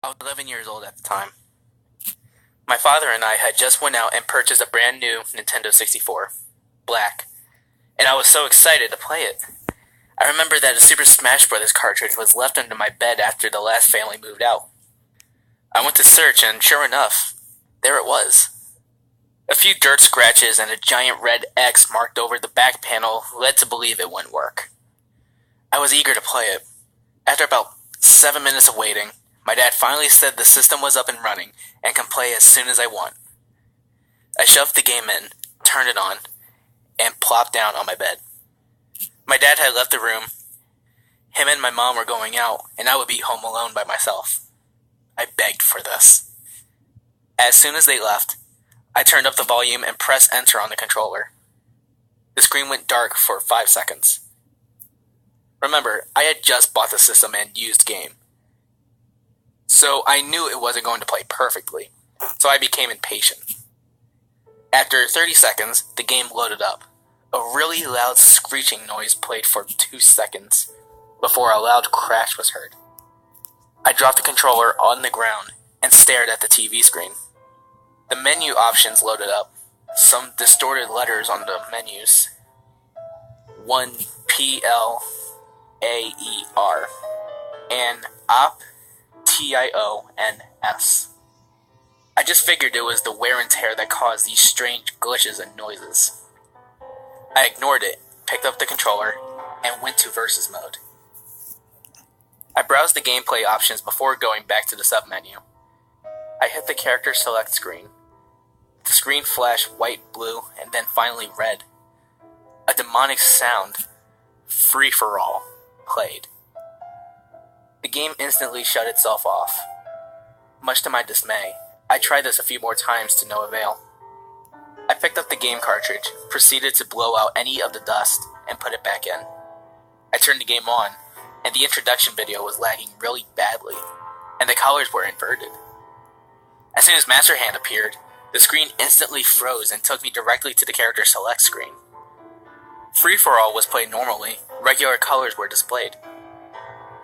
I was 11 years old at the time. My father and I had just went out and purchased a brand new Nintendo 64, black, and I was so excited to play it. I remember that a Super Smash Bros. Cartridge was left under my bed after the last family moved out. I went to search, and sure enough, there it was. A few dirt scratches and a giant red X marked over the back panel led to believe it wouldn't work. I was eager to play it. After about 7 minutes of waiting, my dad finally said the system was up and running and can play as soon as I want. I shoved the game in, turned it on, and plopped down on my bed. My dad had left the room. Him and my mom were going out, and I would be home alone by myself. I begged for this. As soon as they left, I turned up the volume and pressed enter on the controller. The screen went dark for 5 seconds. Remember, I had just bought the system and used game, so I knew it wasn't going to play perfectly, so I became impatient. After 30 seconds, the game loaded up. A really loud screeching noise played for 2 seconds before a loud crash was heard. I dropped the controller on the ground and stared at the TV screen. The menu options loaded up. Some distorted letters on the menus. 1 PLAER and OP TIONS. I just figured it was the wear and tear that caused these strange glitches and noises. I ignored it, picked up the controller, and went to Versus mode. I browsed the gameplay options before going back to the sub-menu. I hit the character select screen. The screen flashed white, blue, and then finally red. A demonic sound, free for all, played. The game instantly shut itself off. Much to my dismay, I tried this a few more times to no avail. I picked up the game cartridge, proceeded to blow out any of the dust, and put it back in. I turned the game on, and the introduction video was lagging really badly, and the colors were inverted. As soon as Master Hand appeared, the screen instantly froze and took me directly to the character select screen. Free for all was played normally, regular colors were displayed.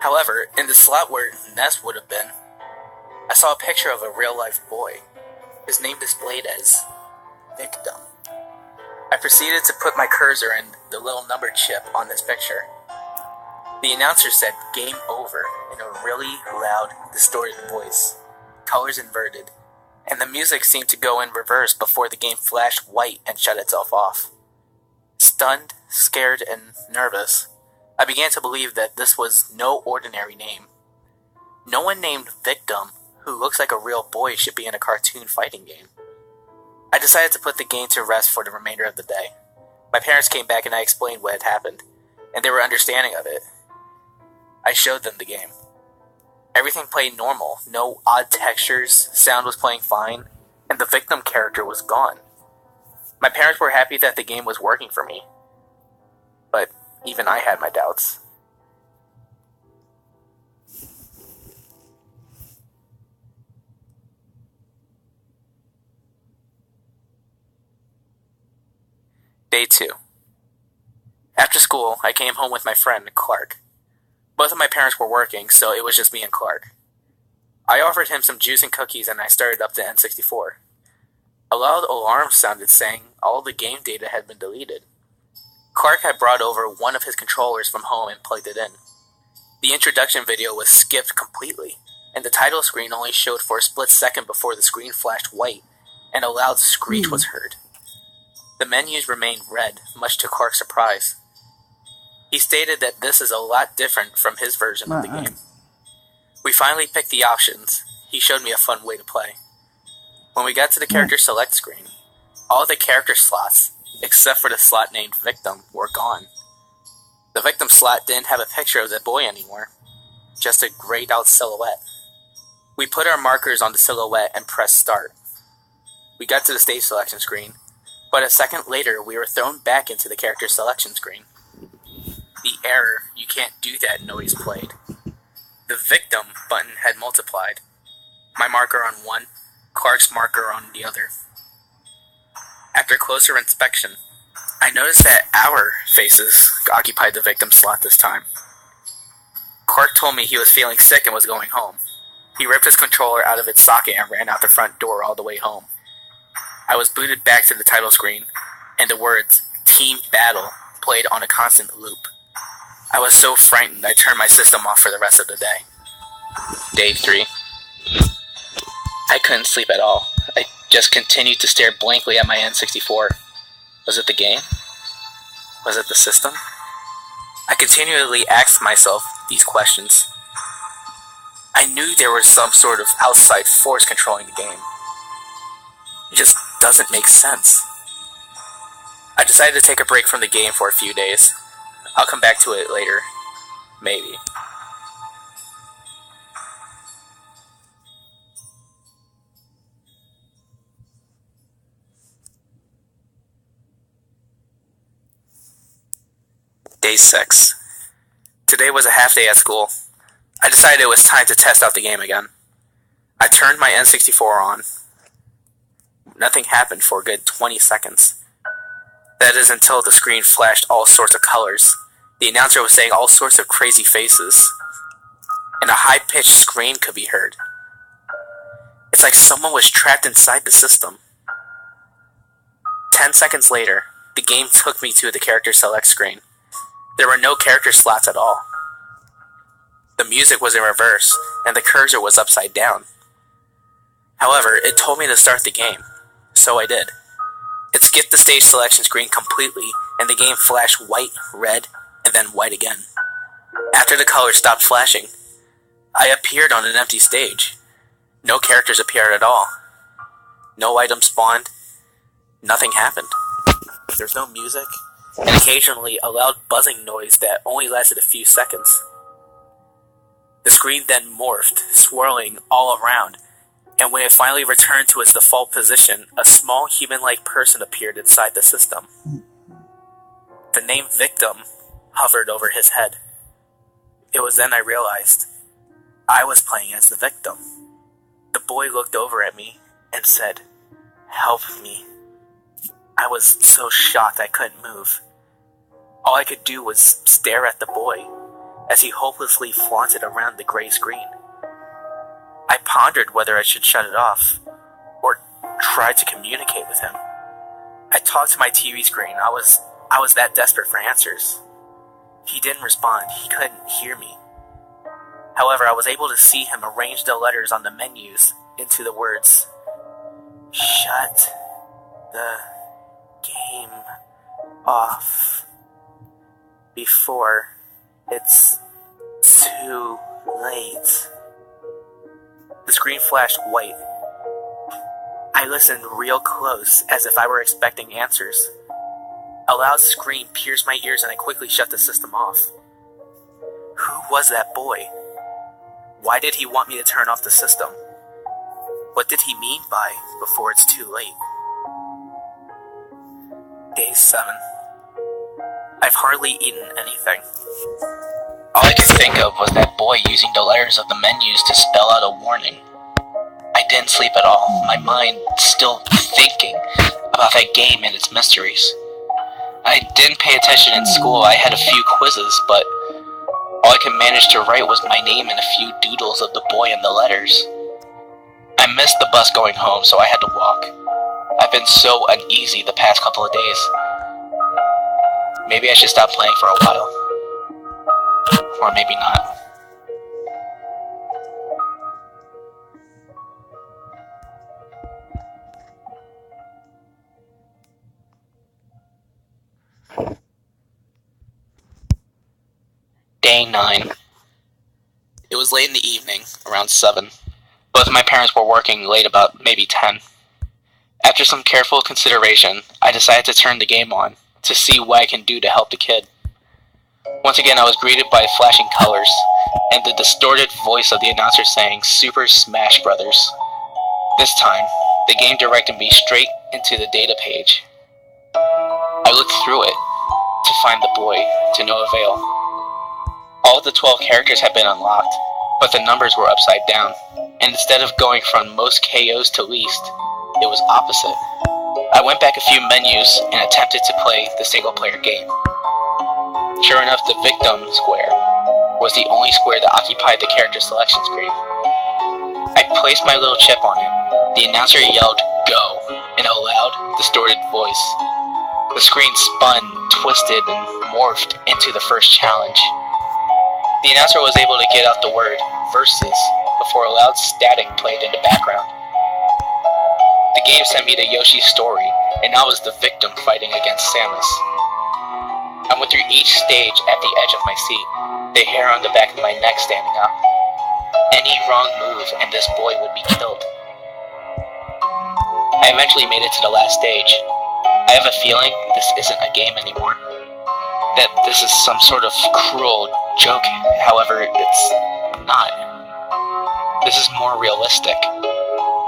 However, in the slot where Ness would have been, I saw a picture of a real-life boy, his name displayed as Victim. I proceeded to put my cursor and the little number chip on this picture. The announcer said "Game Over" in a really loud, distorted voice, colors inverted, and the music seemed to go in reverse before the game flashed white and shut itself off. Stunned, scared, and nervous, I began to believe that this was no ordinary name. No one named Victim, who looks like a real boy, should be in a cartoon fighting game. I decided to put the game to rest for the remainder of the day. My parents came back and I explained what had happened, and they were understanding of it. I showed them the game. Everything played normal, no odd textures, sound was playing fine, and the Victim character was gone. My parents were happy that the game was working for me, but even I had my doubts. Day 2. After school, I came home with my friend, Clark. Both of my parents were working, so it was just me and Clark. I offered him some juice and cookies and I started up the N64. A loud alarm sounded saying all the game data had been deleted. Clark had brought over one of his controllers from home and plugged it in. The introduction video was skipped completely, and the title screen only showed for a split second before the screen flashed white, and a loud screech was heard. The menus remained red, much to Clark's surprise. He stated that this is a lot different from his version of the game. We finally picked the options. He showed me a fun way to play. When we got to the character select screen, all the character slots, except for the slot named Victim, were gone. The Victim slot didn't have a picture of the boy anymore, just a grayed out silhouette. We put our markers on the silhouette and pressed start. We got to the stage selection screen, but a second later we were thrown back into the character selection screen. The error, "You can't do that" noise played. The Victim button had multiplied. My marker on one, Clark's marker on the other. After closer inspection, I noticed that our faces occupied the Victim slot this time. Clark told me he was feeling sick and was going home. He ripped his controller out of its socket and ran out the front door all the way home. I was booted back to the title screen, and the words, Team Battle, played on a constant loop. I was so frightened I turned my system off for the rest of the day. Day 3. I couldn't sleep at all. I just continued to stare blankly at my N64. Was it the game? Was it the system? I continually asked myself these questions. I knew there was some sort of outside force controlling the game. It just doesn't make sense. I decided to take a break from the game for a few days. I'll come back to it later. Maybe. Day 6. Today was a half day at school. I decided it was time to test out the game again. I turned my N64 on. Nothing happened for a good 20 seconds. That is until the screen flashed all sorts of colors. The announcer was saying all sorts of crazy faces. And a high-pitched scream could be heard. It's like someone was trapped inside the system. 10 seconds later, the game took me to the character select screen. There were no character slots at all. The music was in reverse, and the cursor was upside down. However, it told me to start the game, so I did. It skipped the stage selection screen completely, and the game flashed white, red, and then white again. After the colors stopped flashing, I appeared on an empty stage. No characters appeared at all. No items spawned. Nothing happened. There's no music, and occasionally a loud buzzing noise that only lasted a few seconds. The screen then morphed, swirling all around, and when it finally returned to its default position, a small human-like person appeared inside the system. The name Victim hovered over his head. It was then I realized I was playing as the victim. The boy looked over at me and said, "Help me." I was so shocked I couldn't move. All I could do was stare at the boy as he hopelessly flaunted around the gray screen. I pondered whether I should shut it off or try to communicate with him. I talked to my TV screen. I was that desperate for answers. He didn't respond. He couldn't hear me. However, I was able to see him arrange the letters on the menus into the words, "Shut the game off before it's too late." The screen flashed white. I listened real close, as if I were expecting answers. A loud scream pierced my ears and I quickly shut the system off. Who was that boy? Why did he want me to turn off the system? What did he mean by "before it's too late"? Day 7. I've hardly eaten anything. All I could think of was that boy using the letters of the menus to spell out a warning. I didn't sleep at all, my mind still thinking about that game and its mysteries. I didn't pay attention in school. I had a few quizzes, but all I could manage to write was my name and a few doodles of the boy and the letters. I missed the bus going home, so I had to walk. I've been so uneasy the past couple of days. Maybe I should stop playing for a while. Or maybe not. Day 9. It was late in the evening, around 7. Both of my parents were working late, about maybe 10. After some careful consideration, I decided to turn the game on to see what I can do to help the kid. Once again, I was greeted by flashing colors and the distorted voice of the announcer saying Super Smash Brothers. This time, the game directed me straight into the data page. I looked through it to find the boy, to no avail. All of the 12 characters had been unlocked, but the numbers were upside down, and instead of going from most KOs to least, it was opposite. I went back a few menus and attempted to play the single-player game. Sure enough, the victim square was the only square that occupied the character selection screen. placed my little chip on it, the announcer yelled, "Go," in a loud, distorted voice. The screen spun, twisted, and morphed into the first challenge. The announcer was able to get out the word, versus, before a loud static played in the background. The game sent me to Yoshi's story, and I was the victim fighting against Samus. I went through each stage at the edge of my seat, the hair on the back of my neck standing up. Any wrong move and this boy would be killed. I eventually made it to the last stage. I have a feeling this isn't a game anymore. That this is some sort of cruel joke, however, it's not. This is more realistic.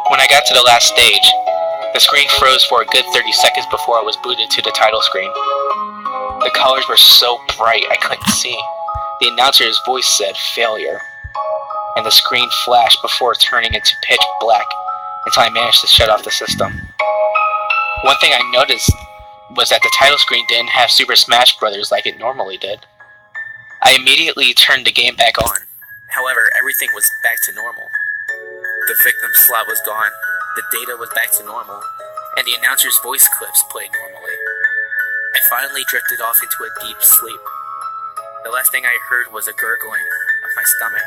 When I got to the last stage, the screen froze for a good 30 seconds before I was booted to the title screen. The colors were so bright I couldn't see. The announcer's voice said failure, and the screen flashed before turning into pitch black until I managed to shut off the system. One thing I noticed was that the title screen didn't have Super Smash Bros. Like it normally did. I immediately turned the game back on. However, everything was back to normal. The victim slot was gone, the data was back to normal, and the announcer's voice clips played normally. I finally drifted off into a deep sleep. The last thing I heard was a gurgling of my stomach.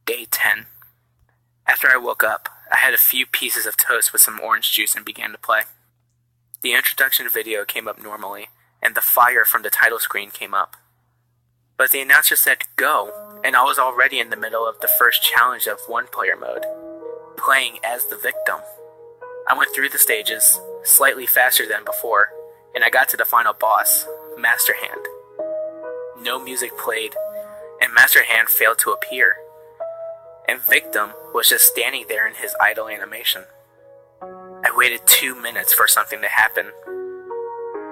Day 10. After I woke up, I had a few pieces of toast with some orange juice and began to play. The introduction video came up normally, and the fire from the title screen came up. But the announcer said go, and I was already in the middle of the first challenge of one-player mode, playing as the victim. I went through the stages, slightly faster than before, and I got to the final boss, Master Hand. No music played, and Master Hand failed to appear, and Victim was just standing there in his idle animation. I waited 2 minutes for something to happen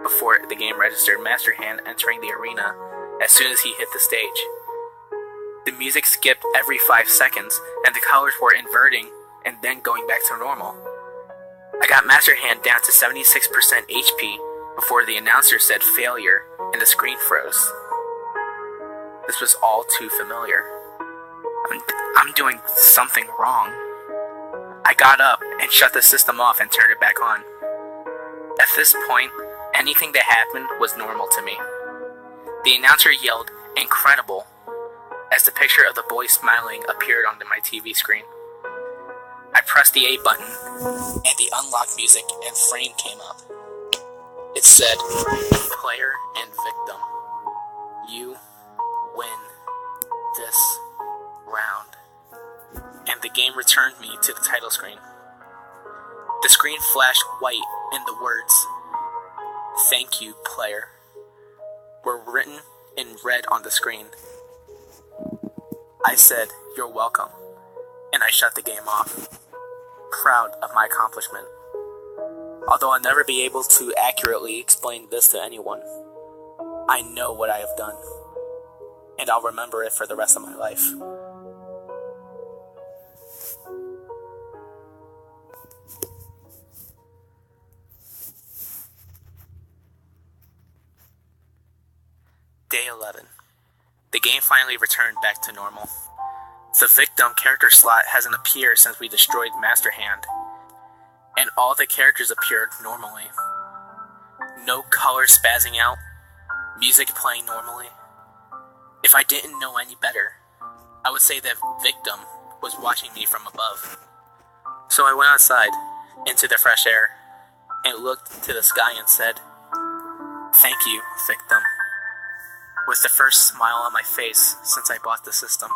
before the game registered Master Hand entering the arena as soon as he hit the stage. The music skipped every 5 seconds, and the colors were inverting and then going back to normal. I got Master Hand down to 76% HP before the announcer said failure and the screen froze. This was all too familiar. I'm doing something wrong. I got up and shut the system off and turned it back on. At this point, anything that happened was normal to me. The announcer yelled, "Incredible," as the picture of the boy smiling appeared on my TV screen. I pressed the A button, and the unlock music and frame came up. It said, "Player and victim, you win this round." And the game returned me to the title screen. The screen flashed white, and the words, "Thank you, player," were written in red on the screen. I said, "You're welcome," and I shut the game off, proud of my accomplishment. Although I'll never be able to accurately explain this to anyone, I know what I have done, and I'll remember it for the rest of my life. Day 11. The game finally returned back to normal. The victim character slot hasn't appeared since we destroyed Master Hand, and all the characters appeared normally. No colors spazzing out, music playing normally. If I didn't know any better, I would say that victim was watching me from above. So I went outside, into the fresh air, and looked to the sky and said, "Thank you, victim," with the first smile on my face since I bought the system.